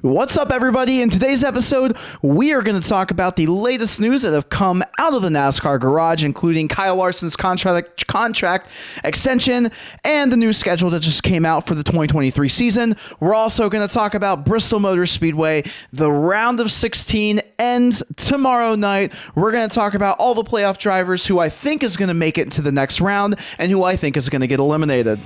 What's up, everybody? In today's episode, we are going to talk about the latest news that have come out of the NASCAR garage, including Kyle Larson's contract extension and the new schedule that just came out for the 2023 season. We're also going to talk about Bristol Motor Speedway. The round of 16 ends tomorrow night. We're going to talk about all the playoff drivers who I think is going to make it to the next round and who I think is going to get eliminated.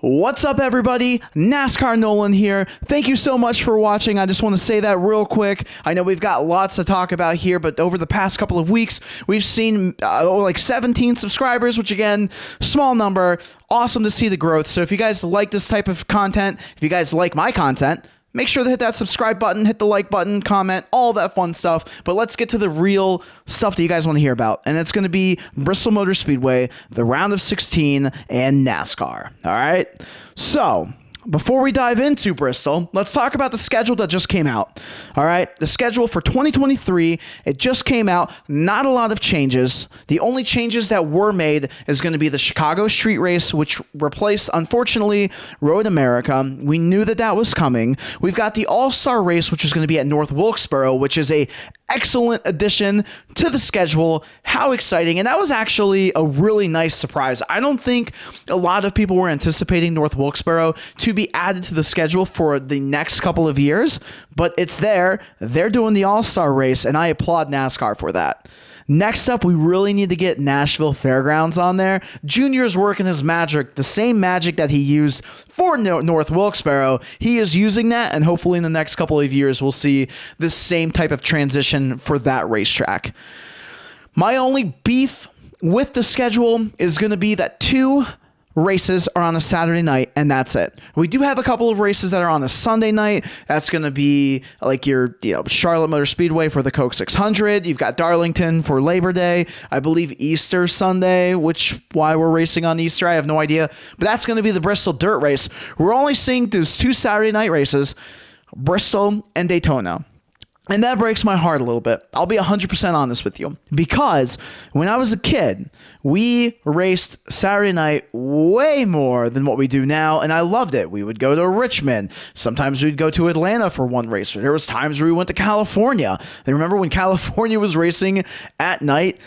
What's up, everybody? NASCAR Nolan here. Thank you so much for watching. I just want to say that real quick. I know we've got lots to talk about here, but over the past couple of weeks, we've seen like 17 subscribers, which again, small number. Awesome to see the growth. So if you guys like this type of content, if you guys like my content, make sure to hit that subscribe button, hit the like button, comment, all that fun stuff. But let's get to the real stuff that you guys want to hear about. And it's going to be Bristol Motor Speedway, the round of 16, and NASCAR. All right? So before we dive into Bristol, let's talk about the schedule that just came out. All right, the schedule for 2023, it just came out. Not a lot of changes. The only changes that were made is going to be the Chicago Street Race, which replaced, unfortunately, Road America. We knew that that was coming. We've got the All-Star Race, which is going to be at North Wilkesboro, which is a excellent addition to the schedule. How exciting. And that was actually a really nice surprise. I don't think a lot of people were anticipating North Wilkesboro to be added to the schedule for the next couple of years, but it's there. They're doing the All-Star Race, and I applaud NASCAR for that. Next up, we really need to get Nashville Fairgrounds on there. Junior's working his magic, the same magic that he used for North Wilkesboro. He is using that, and hopefully in the next couple of years, we'll see the same type of transition for that racetrack. My only beef with the schedule is going to be that 2 races are on a Saturday night, and that's it. We do have a couple of races that are on a Sunday night. That's going to be like your Charlotte Motor Speedway for the Coke 600. You've got Darlington for Labor Day. I believe Easter Sunday, why we're racing on Easter, I have no idea. But that's going to be the Bristol Dirt Race. We're only seeing those 2 Saturday night races, Bristol and Daytona. And that breaks my heart a little bit. I'll be 100% honest with you. Because when I was a kid, we raced Saturday night way more than what we do now, and I loved it. We would go to Richmond. Sometimes we'd go to Atlanta for one race. There was times where we went to California. I remember when California was racing at night.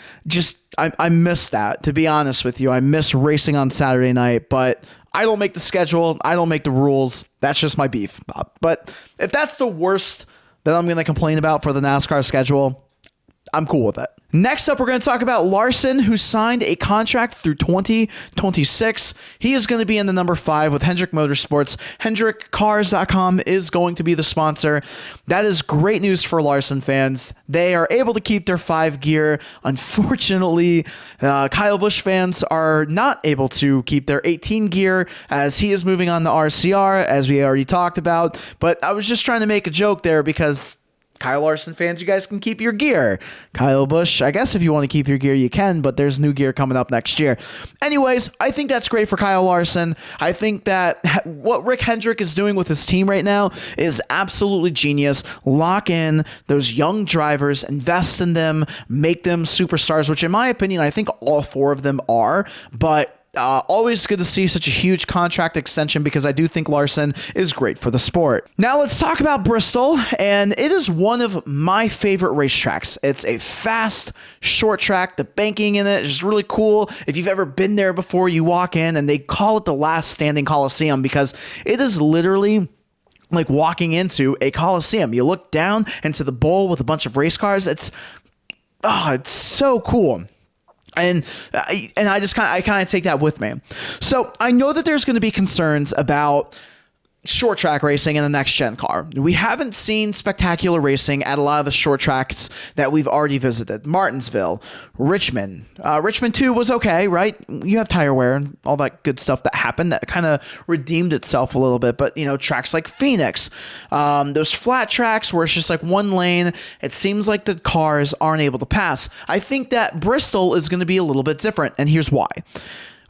I miss that, to be honest with you. I miss racing on Saturday night, but I don't make the schedule. I don't make the rules. That's just my beef. But if that's the worst that I'm going to complain about for the NASCAR schedule, I'm cool with it. Next up, we're going to talk about Larson, who signed a contract through 2026. He is going to be in the number 5 with Hendrick Motorsports. HendrickCars.com is going to be the sponsor. That is great news for Larson fans. They are able to keep their 5 gear. Unfortunately, Kyle Busch fans are not able to keep their 18 gear as he is moving on to RCR, as we already talked about. But I was just trying to make a joke there because Kyle Larson fans, you guys can keep your gear. Kyle Busch, I guess if you want to keep your gear, you can, but there's new gear coming up next year. Anyways, I think that's great for Kyle Larson. I think that what Rick Hendrick is doing with his team right now is absolutely genius. Lock in those young drivers, invest in them, make them superstars, which in my opinion, I think all 4 of them are, but always good to see such a huge contract extension because I do think Larson is great for the sport. Now let's talk about Bristol, and it is one of my favorite racetracks. It's a fast, short track. The banking in it is just really cool. If you've ever been there before, you walk in and they call it the last standing Coliseum because it is literally like walking into a Coliseum. You look down into the bowl with a bunch of race cars. It's so cool. And I kind of take that with me. So I know that there's going to be concerns about short track racing in the next gen car. We haven't seen spectacular racing at a lot of the short tracks that we've already visited. Martinsville, Richmond. Richmond 2 was okay, right? You have tire wear and all that good stuff that happened that kind of redeemed itself a little bit. But, tracks like Phoenix, those flat tracks where it's just like one lane, it seems like the cars aren't able to pass. I think that Bristol is going to be a little bit different, and here's why.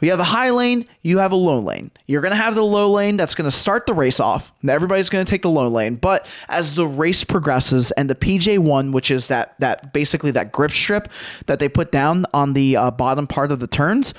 We have a high lane, you have a low lane. You're going to have the low lane that's going to start the race off. Everybody's going to take the low lane. But as the race progresses and the PJ1, which is that basically that grip strip that they put down on the bottom part of the turns,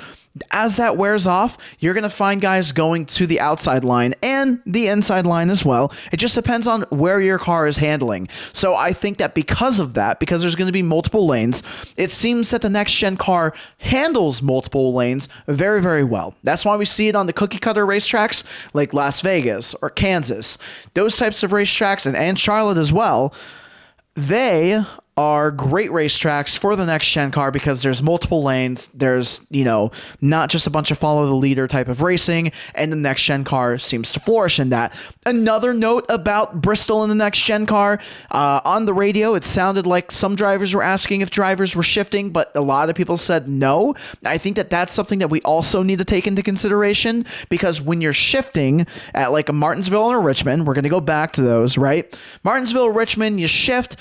As that wears off, you're going to find guys going to the outside line and the inside line as well. It just depends on where your car is handling. So I think that because of that, because there's going to be multiple lanes, it seems that the next gen car handles multiple lanes very, very well. That's why we see it on the cookie cutter racetracks like Las Vegas or Kansas. Those types of racetracks, and Charlotte as well, they are great racetracks for the next gen car because there's multiple lanes. There's, not just a bunch of follow the leader type of racing, and the next gen car seems to flourish in that. Another note about Bristol and the next gen car, on the radio, it sounded like some drivers were asking if drivers were shifting, but a lot of people said no. I think that that's something that we also need to take into consideration, because when you're shifting at like a Martinsville or Richmond, we're going to go back to those, right? Martinsville, Richmond, you shift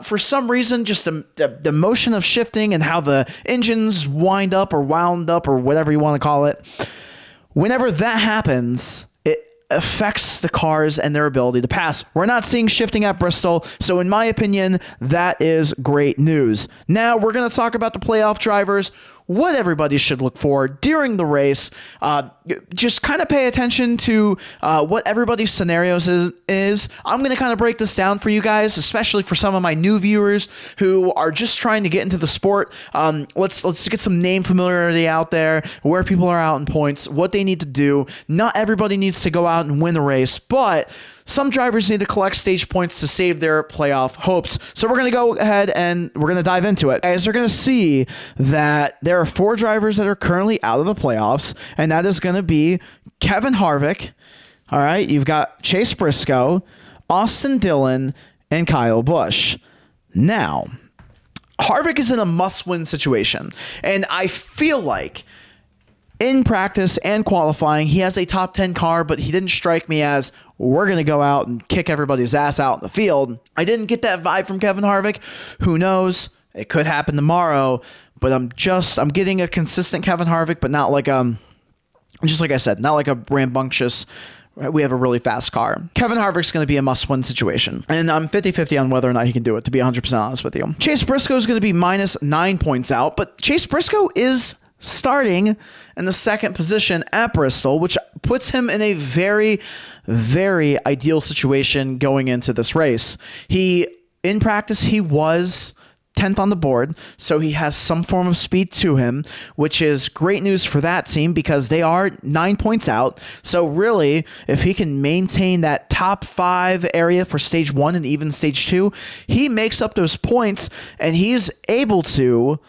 for some reason, just the motion of shifting and how the engines wind up or wound up or whatever you want to call it. Whenever that happens, it affects the cars and their ability to pass. We're not seeing shifting at Bristol, so in my opinion, that is great news. Now we're going to talk about the playoff drivers, what everybody should look for during the race. Just kind of pay attention to what everybody's scenarios is. I'm going to kind of break this down for you guys, especially for some of my new viewers who are just trying to get into the sport. Let's get some name familiarity out there, where people are out in points, what they need to do. Not everybody needs to go out and win the race, but some drivers need to collect stage points to save their playoff hopes. So we're going to go ahead and we're going to dive into it. Guys, you're going to see that there are 4 drivers that are currently out of the playoffs, and that is going to be Kevin Harvick. All right, you've got Chase Briscoe, Austin Dillon, and Kyle Busch. Now, Harvick is in a must-win situation, and I feel like in practice and qualifying, he has a top 10 car, but he didn't strike me as, we're going to go out and kick everybody's ass out in the field. I didn't get that vibe from Kevin Harvick. Who knows? It could happen tomorrow, but I'm getting a consistent Kevin Harvick, but not like, just like I said, not like a rambunctious, we have a really fast car. Kevin Harvick's going to be a must-win situation, and I'm 50-50 on whether or not he can do it, to be 100% honest with you. Chase Briscoe is going to be minus 9 points out, but Chase Briscoe is starting in the second position at Bristol, which puts him in a very, very ideal situation going into this race. In practice, he was 10th on the board, so he has some form of speed to him, which is great news for that team because they are 9 points out. So really, if he can maintain that top 5 area for stage 1 and even stage 2, he makes up those points and he's able to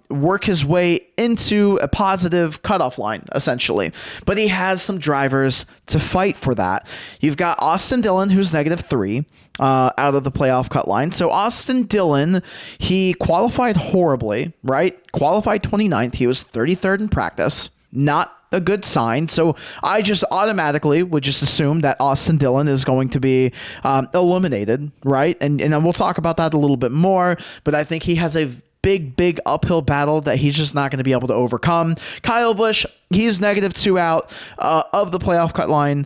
work his way into a positive cutoff line, essentially. But he has some drivers to fight for that. You've got Austin Dillon, who's -3 out of the playoff cut line. So Austin Dillon, he qualified horribly, right? Qualified 29th. He was 33rd in practice. Not a good sign. So I just automatically would just assume that Austin Dillon is going to be eliminated, right? And we'll talk about that a little bit more, but I think he has a big uphill battle that he's just not going to be able to overcome. Kyle Busch, he's -2 out of the playoff cut line.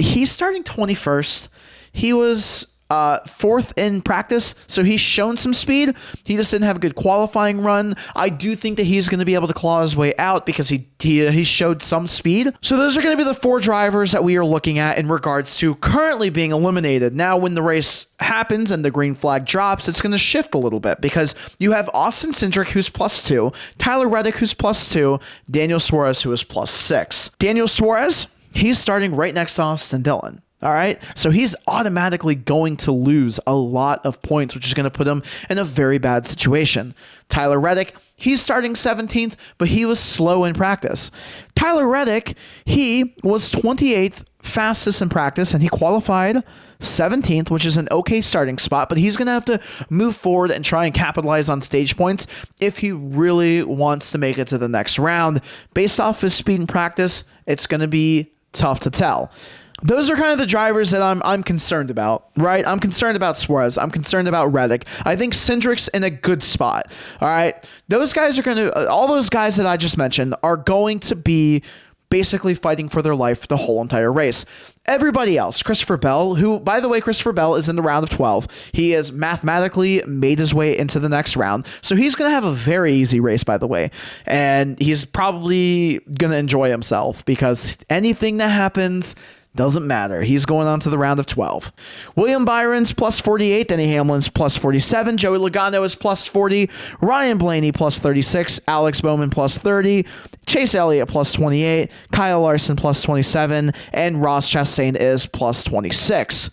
He's starting 21st. He was 4th in practice, so he's shown some speed. He just didn't have a good qualifying run. I do think that he's going to be able to claw his way out because he showed some speed. So those are going to be the 4 drivers that we are looking at in regards to currently being eliminated. Now, when the race happens and the green flag drops, it's going to shift a little bit because you have Austin Cindric, who's +2, Tyler Reddick, who's +2, Daniel Suarez, who is +6. Daniel Suarez, he's starting right next to Austin Dillon. All right, so he's automatically going to lose a lot of points, which is going to put him in a very bad situation. Tyler Reddick, he's starting 17th, but he was slow in practice. Tyler Reddick, he was 28th fastest in practice, and he qualified 17th, which is an okay starting spot, but he's going to have to move forward and try and capitalize on stage points if he really wants to make it to the next round. Based off his speed in practice, it's going to be tough to tell. Those are kind of the drivers that I'm concerned about, right? I'm concerned about Suarez. I'm concerned about Reddick. I think Cindric's in a good spot, all right? Those guys are going to, all those guys that I just mentioned are going to be basically fighting for their life the whole entire race. Everybody else, Christopher Bell, who, by the way, Christopher Bell is in the round of 12. He has mathematically made his way into the next round. So he's going to have a very easy race, by the way. And he's probably going to enjoy himself because anything that happens doesn't matter. He's going on to the round of 12. William Byron's plus 48. Denny Hamlin's plus 47. Joey Logano is plus 40. Ryan Blaney plus 36. Alex Bowman plus 30. Chase Elliott plus 28. Kyle Larson plus 27. And Ross Chastain is plus 26.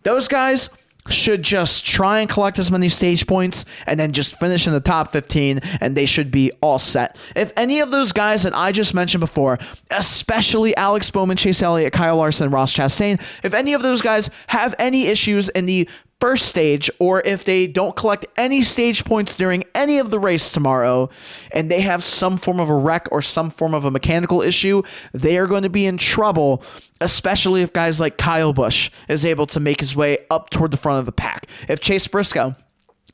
Those guys should just try and collect as many stage points and then just finish in the top 15, and they should be all set. If any of those guys that I just mentioned before, especially Alex Bowman, Chase Elliott, Kyle Larson, Ross Chastain, if any of those guys have any issues in the first stage, or if they don't collect any stage points during any of the race tomorrow, and they have some form of a wreck or some form of a mechanical issue, they are going to be in trouble, especially if guys like Kyle Busch is able to make his way up toward the front of the pack. If Chase Briscoe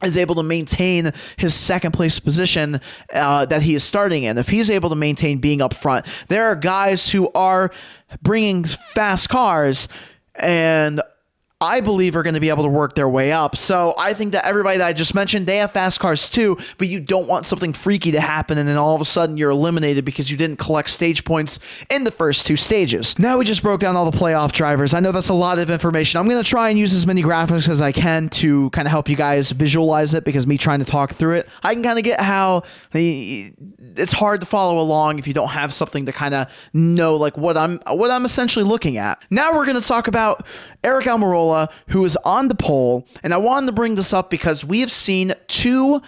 is able to maintain his second place position that he is starting in, if he's able to maintain being up front, there are guys who are bringing fast cars and I believe are going to be able to work their way up. So I think that everybody that I just mentioned, they have fast cars too, but you don't want something freaky to happen and then all of a sudden you're eliminated because you didn't collect stage points in the first two stages. Now we just broke down all the playoff drivers. I know that's a lot of information. I'm going to try and use as many graphics as I can to kind of help you guys visualize it, because me trying to talk through it, I can kind of get how it's hard to follow along if you don't have something to kind of know like what I'm essentially looking at. Now we're going to talk about Aric Almirola, who is on the pole, and I wanted to bring this up because we have seen two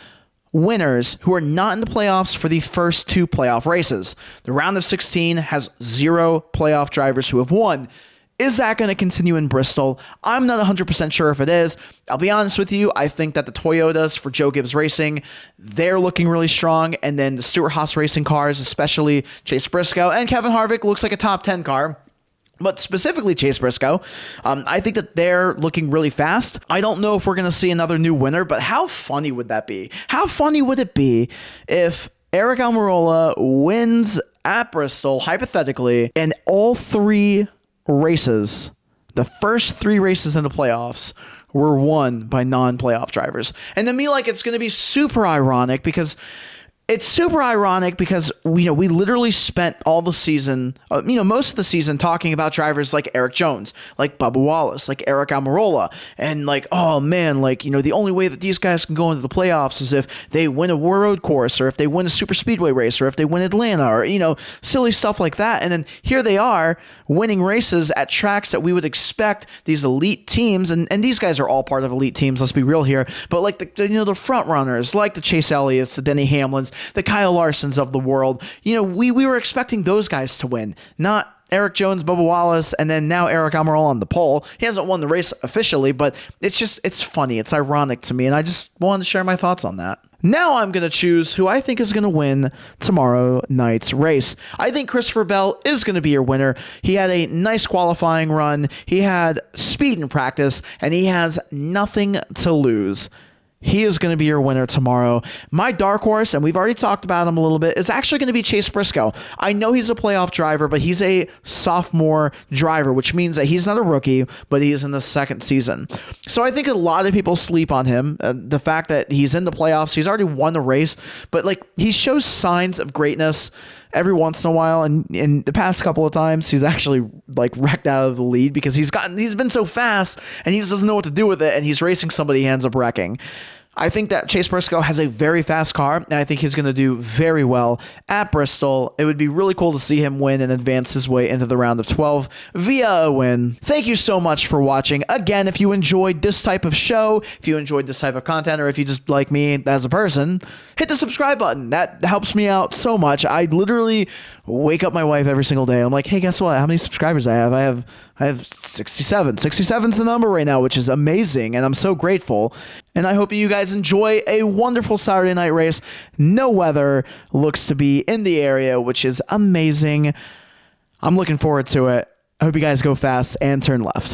winners who are not in the playoffs for the first two playoff races. The round of 16 has 0 playoff drivers who have won. Is that going to continue in Bristol? I'm not 100% sure if it is. I'll be honest with you. I think that the Toyotas for Joe Gibbs Racing, they're looking really strong. And then the Stewart-Haas Racing cars, especially Chase Briscoe and Kevin Harvick, looks like a top 10 car. But specifically Chase Briscoe, I think that they're looking really fast. I don't know if we're going to see another new winner, but how funny would that be? How funny would it be if Aric Almirola wins at Bristol, hypothetically, and all 3 races, the first 3 races in the playoffs, were won by non-playoff drivers? And to me, like, it's going to be super ironic because we literally spent all the season, most of the season talking about drivers like Eric Jones, like Bubba Wallace, like Aric Almirola, and like, oh man, like, the only way that these guys can go into the playoffs is if they win a road course, or if they win a super speedway race, or if they win Atlanta, or, silly stuff like that. And then here they are winning races at tracks that we would expect these elite teams, and these guys are all part of elite teams, let's be real here, but like the front runners, like the Chase Elliott's, the Denny Hamlins, the Kyle Larsons of the world, we were expecting those guys to win, not Eric Jones, Bubba Wallace, and then now Aric Almirola on the pole. He hasn't won the race officially, but it's funny, it's ironic to me, and I just wanted to share my thoughts on that. Now I'm going to choose who I think is going to win tomorrow night's race. I think Christopher Bell is going to be your winner. He had a nice qualifying run. He had speed in practice, and he has nothing to lose. He is going to be your winner tomorrow. My dark horse, and we've already talked about him a little bit, is actually going to be Chase Briscoe. I know he's a playoff driver, but he's a sophomore driver, which means that he's not a rookie, but he is in the second season. So I think a lot of people sleep on him. The fact that he's in the playoffs, he's already won the race, but like he shows signs of greatness every once in a while, and in the past couple of times he's actually like wrecked out of the lead because he's been so fast and he just doesn't know what to do with it, and he's racing somebody, he ends up wrecking. I think that Chase Briscoe has a very fast car, and I think he's going to do very well at Bristol. It would be really cool to see him win and advance his way into the round of 12 via a win. Thank you so much for watching. Again, if you enjoyed this type of show, if you enjoyed this type of content, or if you just like me as a person, hit the subscribe button. That helps me out so much. I literally wake up my wife every single day. I'm like, hey, guess what? How many subscribers I have? I have 67. 67's the number right now, which is amazing, and I'm so grateful. And I hope you guys enjoy a wonderful Saturday night race. No weather looks to be in the area, which is amazing. I'm looking forward to it. I hope you guys go fast and turn left.